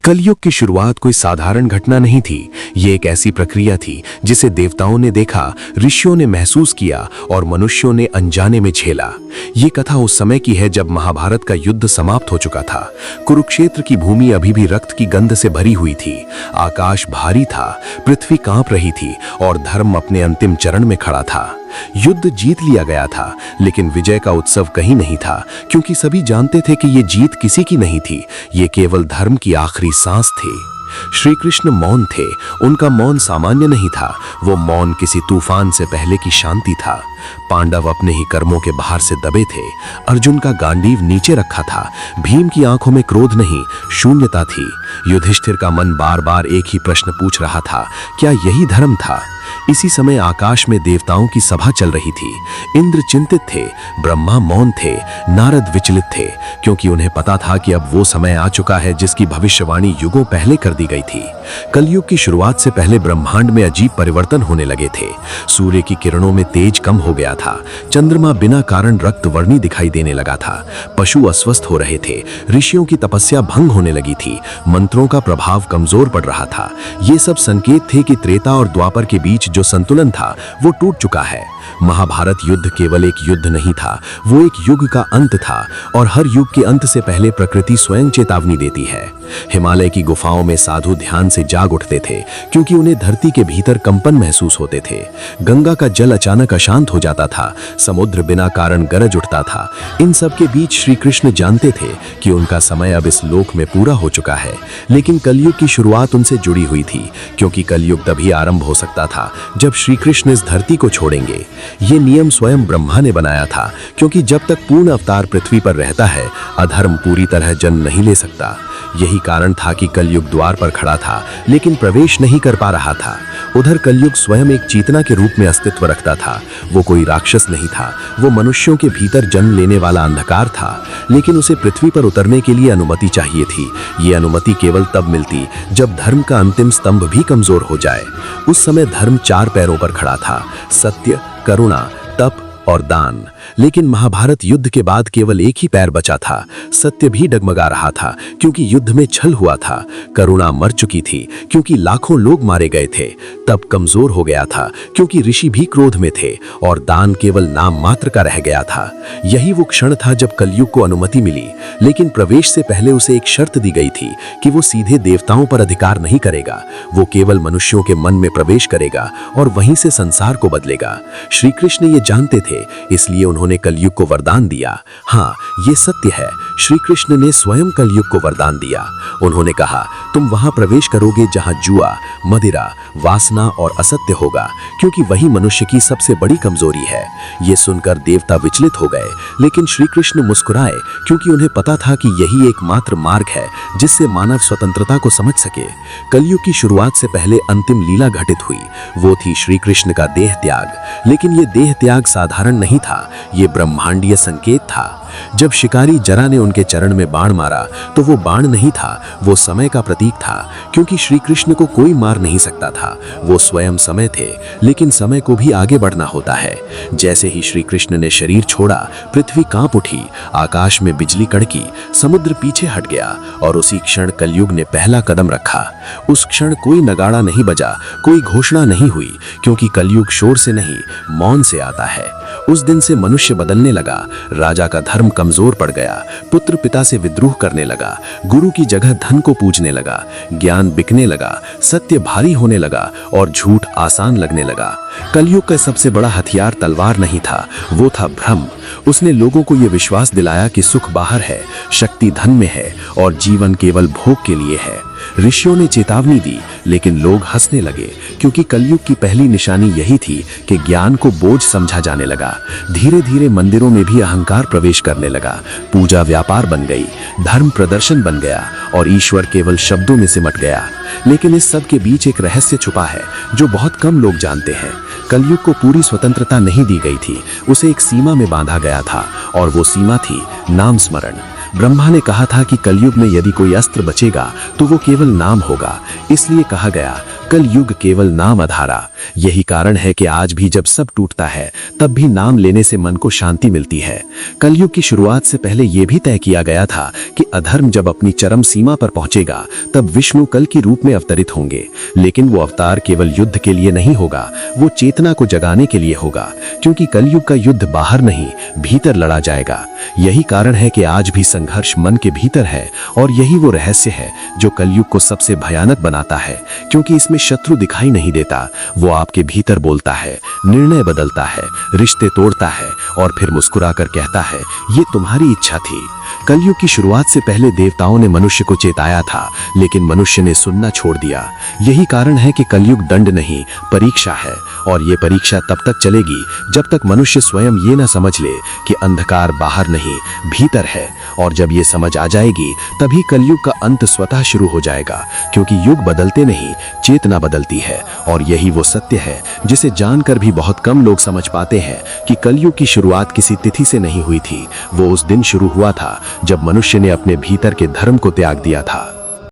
कलयुग की शुरुआत कोई साधारण घटना नहीं थी। ये एक ऐसी प्रक्रिया थी जिसे देवताओं ने देखा, ऋषियों ने महसूस किया और मनुष्यों ने अनजाने में झेला। ये कथा उस समय की है जब महाभारत का युद्ध समाप्त हो चुका था। कुरुक्षेत्र की भूमि अभी भी रक्त की गंध से भरी हुई थी। आकाश भारी था, पृथ्वी कांप रही थी और धर्म अपने अंतिम चरण में खड़ा था। युद्ध जीत लिया गया था, लेकिन विजय का उत्सव कहीं नहीं था, क्योंकि सभी जानते थे कि ये जीत किसी की नहीं थी, ये केवल धर्म की आखिरी सांस थी। श्री कृष्ण मौन थे। उनका मौन सामान्य नहीं था, वो मौन किसी तूफान से पहले की शांति था। पांडव अपने ही कर्मों के भार से दबे थे। अर्जुन का गांडीव नीचे रखा था। भीम की आंखों में क्रोध नहीं, शून्यता थी। युधिष्ठिर का मन बार बार एक ही प्रश्न पूछ रहा था, क्या यही धर्म था? इसी समय आकाश में देवताओं की सभा चल रही थी। इंद्र चिंतित थे, ब्रह्मा मौन थे, नारद विचलित थे, क्योंकि उन्हें पता था कि अब वो समय आ चुका है जिसकी भविष्यवाणी युगों पहले कर दी गई थी। कलयुग की शुरुआत से पहले ब्रह्मांड में अजीब परिवर्तन होने लगे थे। सूर्य की किरणों में तेज कम हो गया था। चंद्रमा बिना कारण रक्तवर्णी दिखाई देने लगा था। पशु अस्वस्थ हो रहे थे। ऋषियों की तपस्या भंग होने लगी थी। मंत्रों का प्रभाव कमजोर पड़ रहा था। ये सब संकेत थे कि त्रेता और द्वापर के बीच जो संतुलन था वो टूट चुका है। महाभारत युद्ध केवल एक युद्ध नहीं था, वो एक युग का अंत था, और हर युग के अंत से पहले प्रकृति स्वयं चेतावनी देती है। हिमालय की गुफाओं में साधु ध्यान से जाग उठते थे, क्योंकि उन्हें धरती के भीतर कंपन महसूस होते थे। गंगा का जल अचानक अशांत हो जाता था। समुद्र बिना कारण गरज उठता था। इन सब के बीच श्री कृष्ण जानते थे कि उनका समय अब इस लोक में पूरा हो चुका है। लेकिन कलयुग की शुरुआत उनसे जुड़ी हुई थी, क्योंकि कलयुग तभी आरंभ हो सकता था जब श्री कृष्ण इस धरती को छोड़ेंगे। ये नियम स्वयं ब्रह्मा ने बनाया था, क्योंकि जब तक पूर्ण अवतार पृथ्वी पर रहता है, अधर्म पूरी तरह जन्म नहीं ले सकता। यही कारण था कि कलयुग द्वार पर खड़ा था, लेकिन प्रवेश नहीं कर पा रहा था। उधर कलयुग स्वयं एक चेतना के रूप में अस्तित्व रखता था। वो कोई राक्षस नहीं था, वो मनुष्यों के भीतर जन्म लेने वाला अंधकार था, लेकिन उसे पृथ्वी पर उतरने के लिए अनुमति चाहिए थी। ये अनुमति केवल तब मिलती जब धर्म का अंतिम स्तंभ भी कमजोर हो जाए। उस समय धर्म 4 पैरों पर खड़ा था, सत्य, करुणा, तप और दान। लेकिन महाभारत युद्ध के बाद केवल एक ही पैर बचा था। सत्य भी डगमगा रहा था, क्योंकि युद्ध में छल हुआ था। करुणा मर चुकी थी, क्योंकि लाखों लोग मारे गए थे। तप कमजोर हो गया था, क्योंकि ऋषि भी क्रोध में थे, और दान केवल नाम मात्र का रह गया था। यही वो क्षण था जब कलयुग को अनुमति मिली, लेकिन प्रवेश से पहले उसे एक शर्त दी गई थी कि वो सीधे देवताओं पर अधिकार नहीं करेगा। वो केवल मनुष्यों के मन में प्रवेश करेगा और वहीं से संसार को बदलेगा। श्री कृष्ण ये जानते थे, इसलिए उन्होंने कलयुग को वरदान दिया। हाँ, ये सत्य है, श्री कृष्ण ने स्वयं कलयुग को वरदान दिया। उन्होंने कहा, तुम वहां प्रवेश करोगे जहां जुआ, मदिरा, वासना और असत्य होगा, क्योंकि वही मनुष्य की सबसे बड़ी कमजोरी है। ये सुनकर देवता विचलित हो गए, लेकिन श्री कृष्ण मुस्कुराए, क्योंकि उन्हें पता था कि यही एकमात्र मार्ग है जिससे मानव स्वतंत्रता को समझ सके। कलयुग की शुरुआत से पहले अंतिम लीला घटित हुई। वो थी श्री कृष्ण का देह त्याग। लेकिन ये देह त्याग साधारण नहीं था, ये ब्रह्मांडीय संकेत था। जब शिकारी जरा ने उनके चरण में बाण मारा, तो वो बाण नहीं था, वो समय का प्रतीक था, क्योंकि श्री कृष्ण को कोई मार नहीं सकता था। वो स्वयं समय थे, लेकिन समय को भी आगे बढ़ना होता है। जैसे ही श्री कृष्ण ने शरीर छोड़ा, पृथ्वी कांप उठी, आकाश में बिजली कड़की, समुद्र पीछे हट गया, और उसी क्षण कलयुग ने पहला कदम रखा। उस क्षण कोई नगाड़ा नहीं बजा, कोई घोषणा नहीं हुई, क्योंकि कलयुग शोर से नहीं, मौन से आता है। उस दिन से मनुष्य बदलने लगा। राजा का धर्म कमजोर पड़ गया, पुत्र पिता से विद्रोह करने लगा, गुरु की जगह धन को पूजने लगा, ज्ञान बिकने लगा, सत्य भारी होने लगा और झूठ आसान लगने लगा। कलयुग का सबसे बड़ा हथियार तलवार नहीं था, वो था भ्रम। उसने लोगों को यह विश्वास दिलाया कि सुख बाहर है, शक्ति धन में है और जीवन केवल भोग के लिए है। ऋषियों ने चेतावनी दी, लेकिन लोग हंसने लगे, क्योंकि कलयुग की पहली निशानी यही थी कि ज्ञान को बोझ समझा जाने लगा। धीरे धीरे मंदिरों में भी अहंकार प्रवेश करने लगा। पूजा व्यापार बन गई, धर्म प्रदर्शन बन गया और ईश्वर केवल शब्दों में सिमट गया। लेकिन इस सब के बीच एक रहस्य छुपा है जो बहुत कम लोग जानते हैं। कलयुग को पूरी स्वतंत्रता नहीं दी गई थी, उसे एक सीमा में बांधा गया था, और वो सीमा थी नाम स्मरण। ब्रह्मा ने कहा था कि कलयुग में यदि कोई अस्त्र बचेगा तो वो केवल नाम होगा। इसलिए कहा गया, कल युग केवल नाम आधारा। यही कारण है कि आज भी जब सब टूटता है तब भी नाम लेने से मन को शांति मिलती है। कलयुग की शुरुआत से पहले यह भी तय किया गया था कि अधर्म जब अपनी चरम सीमा पर पहुंचेगा तब विष्णु कल के रूप में अवतरित होंगे। लेकिन वो अवतार केवल युद्ध के लिए नहीं होगा, वो चेतना को जगाने के लिए होगा, क्योंकि कलयुग का युद्ध बाहर नहीं भीतर लड़ा जाएगा। यही कारण है कि आज भी संघर्ष मन के भीतर है और यही वो रहस्य है जो कलयुग को सबसे भयानक बनाता है, क्योंकि इसमें शत्रु दिखाई नहीं देता, वो आपके भीतर बोलता है, निर्णय बदलता है, रिश्ते तोड़ता है और फिर मुस्कुराकर कहता है ये तुम्हारी इच्छा थी। कलयुग की शुरुआत से पहले देवताओं ने मनुष्य को चेताया था, लेकिन मनुष्य ने सुनना छोड़ दिया। यही कारण है कि कलयुग दंड नहीं परीक्षा है, और ये परीक्षा तब तक चलेगी जब तक मनुष्य स्वयं ये न समझ ले कि अंधकार बाहर नहीं भीतर है। और जब ये समझ आ जाएगी तभी कलयुग का अंत स्वतः शुरू हो जाएगा, क्योंकि युग बदलते नहीं चेतना बदलती है। और यही वो सत्य है जिसे जानकर भी बहुत कम लोग समझ पाते हैं कि कलयुग की शुरुआत किसी तिथि से नहीं हुई थी, वो उस दिन शुरू हुआ था जब मनुष्य ने अपने भीतर के धर्म को त्याग दिया था।